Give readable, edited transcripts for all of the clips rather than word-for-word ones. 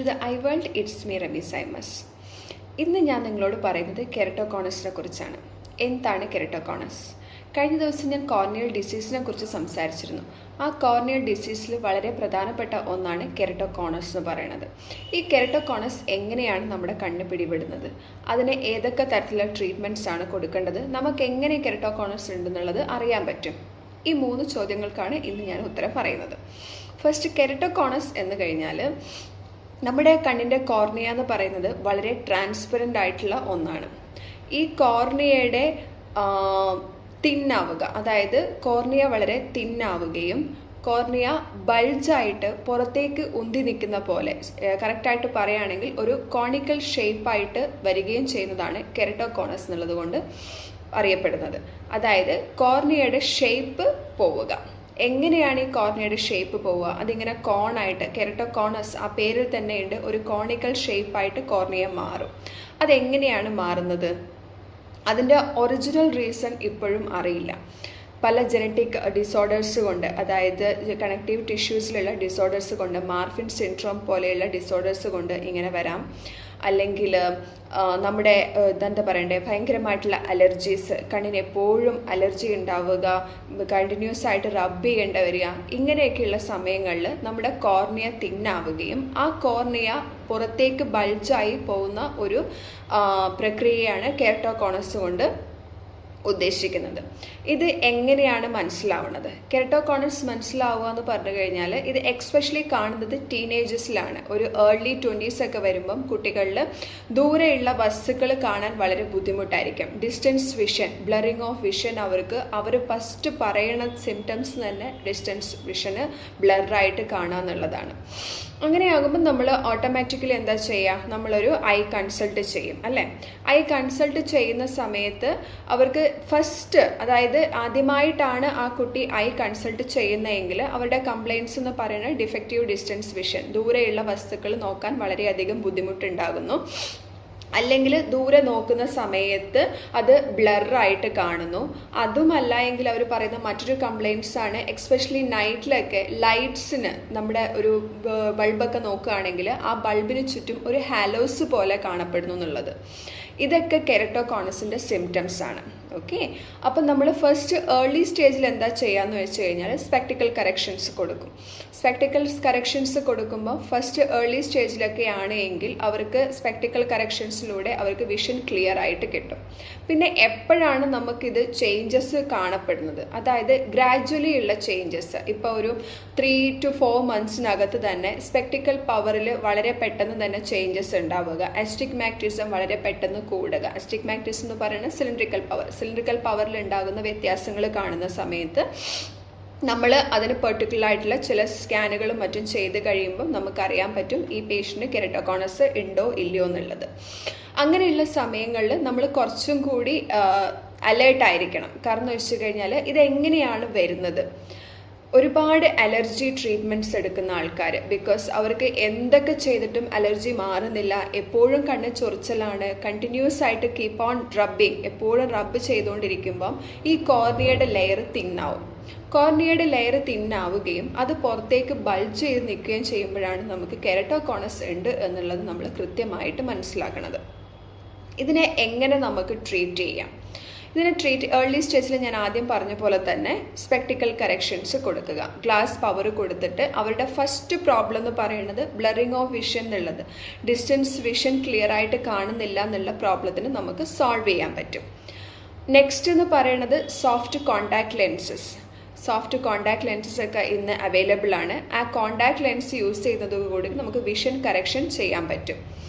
To the eye world. It's me Rami Saimas. ഇന്ന് ഞാൻ നിങ്ങളോട് പറയുന്നത് കെരട്ടോകോണസിനെ കുറിച്ചാണ്. എന്താണ് കെരട്ടോകോണസ്? കഴിഞ്ഞ ദിവസം ഞാൻ കോർണിയൽ ഡിസീസിനെ കുറിച്ച് സംസാരിച്ചിരുന്നു. ആ കോർണിയൽ ഡിസീസിൽ വളരെ പ്രധാനപ്പെട്ട ഒന്നാണ് കെരട്ടോകോണസ് എന്ന് പറയുന്നത്. ഈ കെരട്ടോകോണസ് എങ്ങനെയാണ് നമ്മുടെ കണ്ണ് പിടിപെടുന്നത്, അതിന് ഏതൊക്കെ തരത്തിലുള്ള ട്രീറ്റ്മെൻറ്റ്സ് ആണ് കൊടുക്കേണ്ടത്, നമുക്ക് എങ്ങനെ കെരട്ടോകോണസ് ഉണ്ടെന്നുള്ളത് അറിയാൻ പറ്റും. ഈ 3 ചോദ്യങ്ങൾക്കാണ് ഇന്ന് ഞാൻ ഉത്തരം പറയുന്നത്. ഫസ്റ്റ്, കെരട്ടോകോണസ് എന്ന് കഴിഞ്ഞാൽ നമ്മുടെ കണ്ണിൻ്റെ കോർണിയ എന്ന് പറയുന്നത് വളരെ ട്രാൻസ്പെറൻ്റ് ആയിട്ടുള്ള ഒന്നാണ്. ഈ കോർണിയയുടെ തിന്നാവുക, അതായത് കോർണിയ വളരെ തിന്നാവുകയും കോർണിയ ബൾജായിട്ട് പുറത്തേക്ക് ഉന്തി നിൽക്കുന്ന പോലെ, കറക്റ്റായിട്ട് പറയുകയാണെങ്കിൽ ഒരു കോണിക്കൽ ഷേപ്പായിട്ട് വരികയും ചെയ്യുന്നതാണ് കെരട്ടോകോണസ് എന്നുള്ളത് കൊണ്ട് അറിയപ്പെടുന്നത്. അതായത് കോർണിയയുടെ ഷേപ്പ് പോവുക. എങ്ങനെയാണ് ഈ കോർണിയയുടെ ഷേപ്പ് പോവുക? അതിങ്ങനെ കോണായിട്ട്, കെരട്ടോകോണസ് ആ പേരിൽ തന്നെ ഉണ്ട്, ഒരു കോണിക്കൽ ഷേപ്പായിട്ട് കോർണിയ മാറും. അതെങ്ങനെയാണ് മാറുന്നത്? അതിൻ്റെ ഒറിജിനൽ റീസൺ ഇപ്പോഴും അറിയില്ല. പല ജനറ്റിക് ഡിസോർഡേഴ്സ് കൊണ്ട്, അതായത് കണക്റ്റീവ് ടിഷ്യൂസിലുള്ള ഡിസോർഡേഴ്സ് കൊണ്ട്, മാർഫിൻ സിൻഡ്രോം പോലെയുള്ള ഡിസോർഡേഴ്സ് കൊണ്ട് ഇങ്ങനെ വരാം. അല്ലെങ്കിൽ നമ്മുടെ എന്താ പറയണ്ടേ, ഭയങ്കരമായിട്ടുള്ള അലർജീസ്, കണ്ണിന് എപ്പോഴും അലർജി ഉണ്ടാവുക, കണ്ടിന്യൂസ് ആയിട്ട് റബ്ബ് ചെയ്യേണ്ടി വരിക, ഇങ്ങനെയൊക്കെയുള്ള സമയങ്ങളിൽ നമ്മുടെ കോർണിയ തിന്നാവുകയും ആ കോർണിയ പുറത്തേക്ക് ബൾജായി പോകുന്ന ഒരു പ്രക്രിയയാണ് കെരട്ടോകോണസ് കൊണ്ട് ഉദ്ദേശിക്കുന്നത്. ഇത് എങ്ങനെയാണ് മനസ്സിലാവുന്നത്? കെരട്ടോകോണസ് മനസ്സിലാവുക എന്ന് പറഞ്ഞു കഴിഞ്ഞാൽ ഇത് എക്സ്പെഷ്യലി കാണുന്നത് ടീനേജേഴ്സിലാണ്. ഒരു ഏർലി 20s ഒക്കെ വരുമ്പം കുട്ടികളിൽ ദൂരെയുള്ള വസ്തുക്കൾ കാണാൻ വളരെ ബുദ്ധിമുട്ടായിരിക്കും. Distance vision, blurring of vision, അവർ ഫസ്റ്റ് പറയുന്ന സിംറ്റംസ് തന്നെ ഡിസ്റ്റൻസ് വിഷന് ബ്ലറായിട്ട് കാണുക എന്നുള്ളതാണ്. അങ്ങനെയാകുമ്പോൾ നമ്മൾ ഓട്ടോമാറ്റിക്കലി എന്താ ചെയ്യുക? നമ്മളൊരു ഐ കൺസൾട്ട് ചെയ്യും, അല്ലേ? ഐ കൺസൾട്ട് ചെയ്യുന്ന സമയത്ത് അവർക്ക് ഫസ്റ്റ്, അതായത് ആദ്യമായിട്ടാണ് ആ കുട്ടി ഐ കൺസൾട്ട് ചെയ്യുന്നതെങ്കിൽ അവരുടെ കംപ്ലയിൻസ് എന്ന് പറയുന്നത് ഡിഫക്റ്റീവ് ഡിസ്റ്റൻസ് വിഷൻ, ദൂരെയുള്ള വസ്തുക്കൾ നോക്കാൻ വളരെയധികം ബുദ്ധിമുട്ടുണ്ടാകുന്നു, അല്ലെങ്കിൽ ദൂരെ നോക്കുന്ന സമയത്ത് അത് ബ്ലറായിട്ട് കാണുന്നു. അതുമല്ല എങ്കിൽ അവർ പറയുന്ന മറ്റൊരു കംപ്ലയിൻറ്റ്സ് ആണ്, എക്സ്പെഷ്യലി നൈറ്റിലൊക്കെ ലൈറ്റ്സിന്, നമ്മുടെ ഒരു ബൾബൊക്കെ നോക്കുകയാണെങ്കിൽ ആ ബൾബിന് ചുറ്റും ഒരു ഹാലോസ് പോലെ കാണപ്പെടുന്നു എന്നുള്ളത്. ഇതൊക്കെ കെരട്ടോകോണസിൻ്റെ സിംറ്റംസ് ആണ്. ഓക്കെ, അപ്പം നമ്മൾ ഫസ്റ്റ് ഏർലി സ്റ്റേജിൽ എന്താ ചെയ്യാന്ന് വെച്ച് കഴിഞ്ഞാൽ സ്പെക്ടിക്കൽ കറക്ഷൻസ് കൊടുക്കും. സ്പെക്ടിക്കൽസ് കറക്ഷൻസ് കൊടുക്കുമ്പോൾ ഫസ്റ്റ് ഏർലി സ്റ്റേജിലൊക്കെ ആണ് എങ്കിൽ അവർക്ക് സ്പെക്ടിക്കൽ കറക്ഷൻസിലൂടെ അവർക്ക് വിഷൻ ക്ലിയർ ആയിട്ട് കിട്ടും. പിന്നെ എപ്പോഴാണ് നമുക്കിത് ചേഞ്ചസ് കാണപ്പെടുന്നത്? അതായത് ഗ്രാജ്വലി ഉള്ള ചേഞ്ചസ്. ഇപ്പോൾ ഒരു 3 to 4 months തന്നെ സ്പെക്ടിക്കൽ പവറിൽ വളരെ പെട്ടെന്ന് തന്നെ ചേഞ്ചസ് ഉണ്ടാവുക, അസ്റ്റിഗ്മാറ്റിസം വളരെ പെട്ടെന്ന് കൂടുക. അസ്റ്റിഗ്മാറ്റിസം എന്ന് പറയുന്നത് സിലിണ്ടറിക്കൽ പവറിൽ ഉണ്ടാകുന്ന വ്യത്യാസങ്ങൾ കാണുന്ന സമയത്ത് നമ്മൾ അതിന് പെർട്ടിക്കുലർ ആയിട്ടുള്ള ചില സ്കാനുകളും മറ്റും ചെയ്ത് കഴിയുമ്പം നമുക്കറിയാൻ പറ്റും ഈ പേഷ്യൻറ്റ് കെരട്ടോകോണസ് ഉണ്ടോ ഇല്ലയോ എന്നുള്ളത്. അങ്ങനെയുള്ള സമയങ്ങളിൽ നമ്മൾ കുറച്ചും കൂടി അലേർട്ടായിരിക്കണം. കാരണം എന്ന് വെച്ച് കഴിഞ്ഞാൽ ഇതെങ്ങനെയാണ് വരുന്നത്? ഒരുപാട് അലർജി ട്രീറ്റ്മെൻറ്റ്സ് എടുക്കുന്ന ആൾക്കാർ, ബിക്കോസ് അവർക്ക് എന്തൊക്കെ ചെയ്തിട്ടും അലർജി മാറുന്നില്ല, എപ്പോഴും കണ്ണ് ചൊറിച്ചലാണ്, കണ്ടിന്യൂസ് ആയിട്ട് കീപ്പ് ഓൺ റബ്ബിങ്, എപ്പോഴും റബ്ബ് ചെയ്തുകൊണ്ടിരിക്കുമ്പം ഈ കോർണിയയുടെ ലെയർ തിന്നാവും. കോർണിയയുടെ ലെയർ തിന്നാവുകയും അത് പുറത്തേക്ക് ബൾജ് ചെയ്ത് നിൽക്കുകയും ചെയ്യുമ്പോഴാണ് നമുക്ക് കെരട്ടോകോണസ് ഉണ്ട് എന്നുള്ളത് നമ്മൾ കൃത്യമായിട്ട് മനസ്സിലാക്കുന്നത്. ഇതിനെ എങ്ങനെ നമുക്ക് ട്രീറ്റ് ചെയ്യാം? ഇതിനെ ഏർലി സ്റ്റേജിൽ ഞാൻ ആദ്യം പറഞ്ഞ പോലെ തന്നെ സ്പെക്ടിക്കൽ കറക്ഷൻസ് കൊടുക്കുക, ഗ്ലാസ് പവർ കൊടുത്തിട്ട് അവരുടെ ഫസ്റ്റ് പ്രോബ്ലം എന്ന് പറയുന്നത് ബ്ലറിങ് ഓഫ് വിഷൻ എന്നുള്ളത്, ഡിസ്റ്റൻസ് വിഷൻ ക്ലിയർ ആയിട്ട് കാണുന്നില്ല എന്നുള്ള പ്രോബ്ലത്തിന് നമുക്ക് സോൾവ് ചെയ്യാൻ പറ്റും. നെക്സ്റ്റ് എന്ന് പറയുന്നത് soft contact lenses. Soft contact lenses ഒക്കെ ഇന്ന് അവൈലബിൾ ആണ്. ആ കോണ്ടാക്ട് ലെൻസ് യൂസ് ചെയ്യുന്നതോടുകൂടി നമുക്ക് വിഷൻ കറക്ഷൻ ചെയ്യാൻ പറ്റും.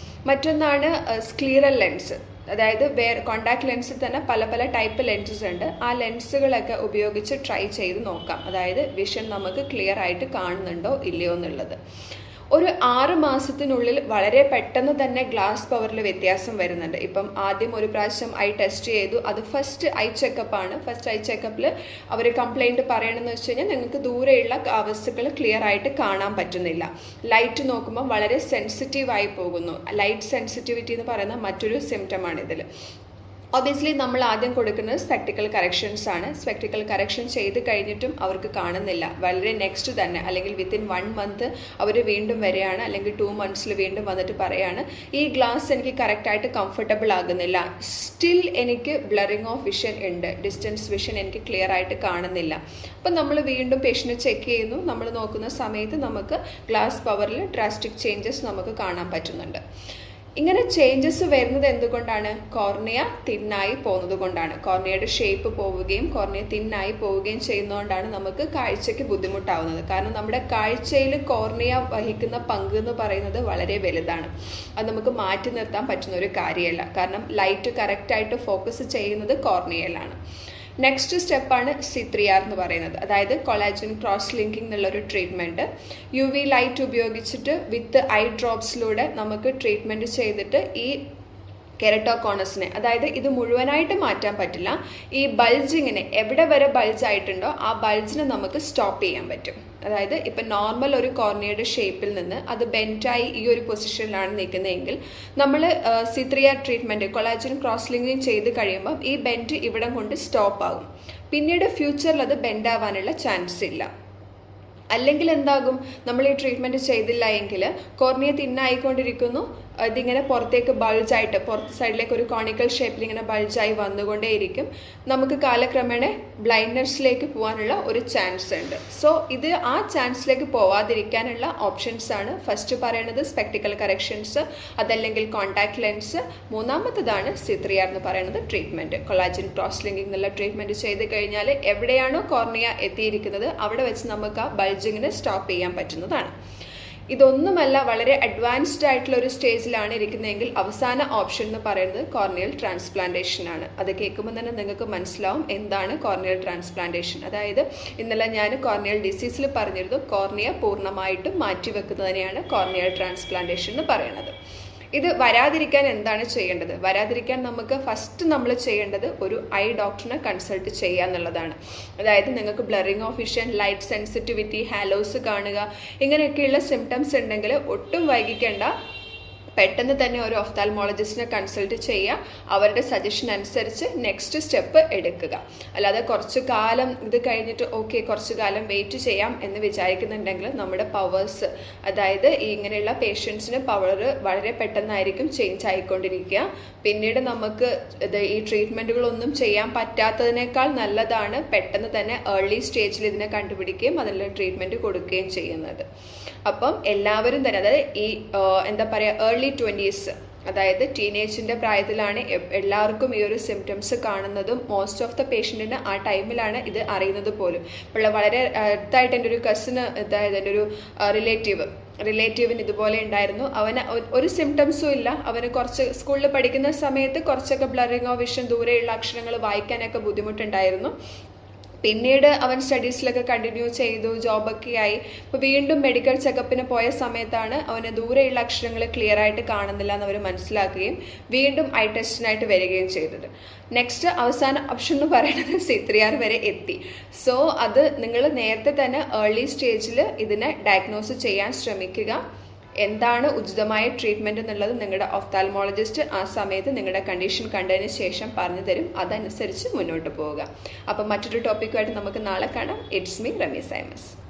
മറ്റൊന്നാണ് സ്ക്ലീറൽ ലെൻസ്. അതായത് കോണ്ടാക്ട് ലെൻസിൽ തന്നെ പല ടൈപ്പ് ലെൻസസ് ഉണ്ട്. ആ ലെൻസുകളൊക്കെ ഉപയോഗിച്ച് ട്രൈ ചെയ്ത് നോക്കാം, അതായത് വിഷൻ നമുക്ക് ക്ലിയർ ആയിട്ട് കാണുന്നുണ്ടോ ഇല്ലയോ എന്നുള്ളത്. ഒരു 6 മാസത്തിനുള്ളിൽ വളരെ പെട്ടെന്ന് തന്നെ ഗ്ലാസ് പവറിൽ വ്യത്യാസം വരുന്നുണ്ട്. ഇപ്പം ആദ്യം ഒരു പ്രാവശ്യം ഐ ടെസ്റ്റ് ചെയ്തു, അത് ഫസ്റ്റ് ഐ ചെക്കപ്പാണ്. ഫസ്റ്റ് ഐ ചെക്കപ്പിൽ അവർ കംപ്ലയിൻറ്റ് പറയണമെന്ന് വെച്ച് കഴിഞ്ഞാൽ നിങ്ങൾക്ക് ദൂരെയുള്ള വസ്തുക്കൾ ക്ലിയർ ആയിട്ട് കാണാൻ പറ്റുന്നില്ല, ലൈറ്റ് നോക്കുമ്പോൾ വളരെ സെൻസിറ്റീവായി പോകുന്നു. ലൈറ്റ് സെൻസിറ്റിവിറ്റി എന്ന് പറയുന്ന മറ്റൊരു സിംറ്റമാണ് ഇതിൽ. ഒബിയസ്ലി നമ്മൾ ആദ്യം കൊടുക്കുന്നത് സ്പെക്ടിക്കൽ കറക്ഷൻസ് ആണ്. സ്പെക്ടിക്കൽ കറക്ഷൻ ചെയ്ത് കഴിഞ്ഞിട്ടും അവർക്ക് കാണുന്നില്ല, വളരെ നെക്സ്റ്റ് തന്നെ അല്ലെങ്കിൽ വിത്തിൻ 1 മന്ത് അവർ വീണ്ടും വരികയാണ്, അല്ലെങ്കിൽ 2 മന്ത്സിൽ വീണ്ടും വന്നിട്ട് പറയാണ് ഈ ഗ്ലാസ് എനിക്ക് കറക്റ്റായിട്ട് കംഫർട്ടബിൾ ആകുന്നില്ല, സ്റ്റിൽ എനിക്ക് ബ്ലറിങ് ഓഫ് വിഷൻ ഉണ്ട്, ഡിസ്റ്റൻസ് വിഷൻ എനിക്ക് ക്ലിയർ ആയിട്ട് കാണുന്നില്ല. അപ്പം നമ്മൾ വീണ്ടും പേഷ്യൻറ്റ് ചെക്ക് ചെയ്യുന്നു. നമ്മൾ നോക്കുന്ന സമയത്ത് നമുക്ക് ഗ്ലാസ് പവറിൽ ഡ്രാസ്റ്റിക് ചേഞ്ചസ് നമുക്ക് കാണാൻ പറ്റുന്നുണ്ട്. ഇങ്ങനെ ചേഞ്ചസ് വരുന്നത് എന്തുകൊണ്ടാണ്? കോർണിയ തിന്നായി പോകുന്നത് കൊണ്ടാണ്. കോർണിയയുടെ ഷേപ്പ് പോവുകയും കോർണിയ തിന്നായി പോവുകയും ചെയ്യുന്നതുകൊണ്ടാണ് നമുക്ക് കാഴ്ചയ്ക്ക് ബുദ്ധിമുട്ടാവുന്നത്. കാരണം നമ്മുടെ കാഴ്ചയിൽ കോർണിയ വഹിക്കുന്ന പങ്ക് എന്ന് പറയുന്നത് വളരെ വലുതാണ്. അത് നമുക്ക് മാറ്റി നിർത്താൻ പറ്റുന്ന ഒരു കാര്യമല്ല. കാരണം ലൈറ്റ് കറക്റ്റായിട്ട് ഫോക്കസ് ചെയ്യുന്നത് കോർണിയയിലാണ്. നെക്സ്റ്റ് സ്റ്റെപ്പാണ് C3R എന്ന് പറയുന്നത്, അതായത് കൊളാജൻ ക്രോസ് ലിങ്കിങ് എന്നുള്ളൊരു ട്രീറ്റ്മെൻറ്റ്. UV ലൈറ്റ് ഉപയോഗിച്ചിട്ട് വിത്ത് ഐ ഡ്രോപ്സിലൂടെ നമുക്ക് ട്രീറ്റ്മെൻറ്റ് ചെയ്തിട്ട് ഈ കെരട്ടോകോണസിനെ, അതായത് ഇത് മുഴുവനായിട്ട് മാറ്റാൻ പറ്റില്ല, ഈ ബൾജിങ്ങിനെ എവിടെ വരെ ബൾജ് ആയിട്ടുണ്ടോ ആ ബൾജിനെ നമുക്ക് സ്റ്റോപ്പ് ചെയ്യാൻ പറ്റും. അതായത് ഇപ്പം നോർമൽ ഒരു കോർണിയയുടെ ഷേപ്പിൽ നിന്ന് അത് ബെൻറ്റായി ഈ ഒരു പൊസിഷനിലാണ് നിൽക്കുന്നതെങ്കിൽ നമ്മൾ C3R treatment collagen cross linking ചെയ്ത് കഴിയുമ്പോൾ ഈ ബെൻഡ് ഇവിടം കൊണ്ട് സ്റ്റോപ്പ് ആകും. പിന്നീട് ഫ്യൂച്ചറിൽ അത് ബെൻഡ് ആവാനുള്ള ചാൻസ് ഇല്ല. അല്ലെങ്കിൽ എന്താകും, നമ്മൾ ഈ ട്രീറ്റ്മെൻറ്റ് ചെയ്തില്ല എങ്കിൽ കോർണിയ തിന്നായിക്കൊണ്ടിരിക്കുന്നു, ഇതിങ്ങനെ പുറത്തേക്ക് ബൾജായിട്ട് പുറത്ത് സൈഡിലേക്ക് ഒരു കോണിക്കൽ ഷേപ്പിൽ ഇങ്ങനെ ബൾജായി വന്നുകൊണ്ടേയിരിക്കും. നമുക്ക് കാലക്രമേണ ബ്ലൈൻഡ്നെസ്സിലേക്ക് പോകാനുള്ള ഒരു ചാൻസ് ഉണ്ട്. സോ ഇത് ആ ചാൻസിലേക്ക് പോവാതിരിക്കാനുള്ള ഓപ്ഷൻസ് ആണ് ഫസ്റ്റ് പറയുന്നത് സ്പെക്ടിക്കൽ കറക്ഷൻസ്, അതല്ലെങ്കിൽ കോൺടാക്ട് ലെൻസ്. മൂന്നാമത്തതാണ് C3R എന്ന് പറയുന്നത് ട്രീറ്റ്മെൻറ്റ്. കൊളാജൻ ക്രോസ് ലിങ്കിങ് എന്നുള്ള ട്രീറ്റ്മെൻറ്റ് ചെയ്ത് കഴിഞ്ഞാൽ എവിടെയാണോ കോർണിയ എത്തിയിരിക്കുന്നത് അവിടെ വെച്ച് നമുക്ക് ആ ബൾജിങ്ങിനെ സ്റ്റോപ്പ് ചെയ്യാൻ പറ്റുന്നതാണ്. ഇതൊന്നുമല്ല, വളരെ അഡ്വാൻസ്ഡ് ആയിട്ടുള്ള ഒരു സ്റ്റേജിലാണ് ഇരിക്കുന്നതെങ്കിൽ അവസാന ഓപ്ഷൻ എന്ന് പറയുന്നത് കോർണിയൽ ട്രാൻസ്പ്ലാന്റേഷൻ ആണ്. അത് കേൾക്കുമ്പോൾ തന്നെ നിങ്ങൾക്ക് മനസ്സിലാവും എന്താണ് കോർണിയൽ ട്രാൻസ്പ്ലാന്റേഷൻ. അതായത് ഇന്നലെ ഞാൻ കോർണിയൽ ഡിസീസിൽ പറഞ്ഞിരുന്നു, കോർണിയ പൂർണ്ണമായിട്ടും മാറ്റിവെക്കുന്നതിനെയാണ് കോർണിയൽ ട്രാൻസ്പ്ലാന്റേഷൻ എന്ന് പറയുന്നത്. ഇത് വരാതിരിക്കാൻ എന്താണ് ചെയ്യേണ്ടത്? വരാതിരിക്കാൻ നമുക്ക് ഫസ്റ്റ് നമ്മൾ ചെയ്യേണ്ടത് ഒരു ഐ ഡോക്ടറിനെ കൺസൾട്ട് ചെയ്യുക എന്നുള്ളതാണ്. അതായത് നിങ്ങൾക്ക് blurring of vision, light sensitivity, Hallows കാണുക, ഇങ്ങനെയൊക്കെയുള്ള സിംറ്റംസ് ഉണ്ടെങ്കിൽ ഒട്ടും വൈകിക്കേണ്ട, പെട്ടെന്ന് തന്നെ ഒരു ഒഫ്താൽമോളജിസ്റ്റിനെ കൺസൾട്ട് ചെയ്യുക. അവരുടെ സജഷൻ അനുസരിച്ച് നെക്സ്റ്റ് സ്റ്റെപ്പ് എടുക്കുക. അല്ലാതെ കുറച്ച് കാലം ഇത് കഴിഞ്ഞിട്ട് ഓക്കെ കുറച്ച് കാലം വെയിറ്റ് ചെയ്യാം എന്ന് വിചാരിക്കുന്നുണ്ടെങ്കിൽ നമ്മുടെ പവേഴ്സ്, അതായത് ഇങ്ങനെയുള്ള പേഷ്യൻസിന് പവർ വളരെ പെട്ടെന്നായിരിക്കും ചേഞ്ച് ആയിക്കൊണ്ടിരിക്കുക. പിന്നീട് നമുക്ക് ഈ ട്രീറ്റ്മെൻറ്റുകളൊന്നും ചെയ്യാൻ പറ്റാത്തതിനേക്കാൾ നല്ലതാണ് പെട്ടെന്ന് തന്നെ ഏർലി സ്റ്റേജിൽ ഇതിനെ കണ്ടുപിടിക്കുകയും അതിനുള്ള ട്രീറ്റ്മെൻറ്റ് കൊടുക്കുകയും ചെയ്യുന്നത്. അപ്പം എല്ലാവരും തന്നെ, അതായത് ഈ എന്താ പറയുക, ഏർലി 20s, അതായത് ടീനേജിൻ്റെ പ്രായത്തിലാണ് എല്ലാവർക്കും ഈ ഒരു സിംറ്റംസ് കാണുന്നതും മോസ്റ്റ് ഓഫ് ദ പേഷ്യൻറ്റിന് ആ ടൈമിലാണ് ഇത് അറിയുന്നത് പോലും. ഇപ്പോൾ വളരെ അടുത്തായിട്ട് എൻ്റെ ഒരു കസിന്, അതായത് എൻ്റെ ഒരു റിലേറ്റീവിന് ഇതുപോലെ ഉണ്ടായിരുന്നു. അവന് ഒരു സിംറ്റംസും ഇല്ല. അവന് കുറച്ച് സ്കൂളിൽ പഠിക്കുന്ന സമയത്ത് കുറച്ചൊക്കെ ബ്ലറിങ് ഓഫ് വിഷൻ, ദൂരെയുള്ള അക്ഷരങ്ങൾ വായിക്കാനൊക്കെ ബുദ്ധിമുട്ടുണ്ടായിരുന്നു. പിന്നീട് അവൻ സ്റ്റഡീസിലൊക്കെ കണ്ടിന്യൂ ചെയ്തു, ജോബൊക്കെ ആയി. ഇപ്പോൾ വീണ്ടും മെഡിക്കൽ ചെക്കപ്പിന് പോയ സമയത്താണ് അവന് ദൂരെയുള്ള അക്ഷരങ്ങൾ ക്ലിയർ ആയിട്ട് കാണുന്നില്ല എന്ന് അവർ മനസ്സിലാക്കുകയും വീണ്ടും ഐ ടെസ്റ്റിനായിട്ട് വരികയും ചെയ്തത്. നെക്സ്റ്റ് അവസാന ഓപ്ഷൻ എന്ന് പറയുന്നത് C3R വരെ എത്തി. സോ അത് നിങ്ങൾ നേരത്തെ തന്നെ ഏർലി സ്റ്റേജിൽ ഇതിനെ ഡയഗ്നോസ് ചെയ്യാൻ ശ്രമിക്കുക. എന്താണ് ഉചിതമായ ട്രീറ്റ്മെൻറ്റ് എന്നുള്ളത് നിങ്ങളുടെ ഒഫ്താൽമോളജിസ്റ്റ് ആ സമയത്ത് നിങ്ങളുടെ കണ്ടീഷൻ കണ്ടതിന് ശേഷം പറഞ്ഞു തരും. അതനുസരിച്ച് മുന്നോട്ട് പോവുക. അപ്പം മറ്റൊരു ടോപ്പിക്കുമായിട്ട് നമുക്ക് നാളെ കാണാം. It's me Rami സൈമസ്.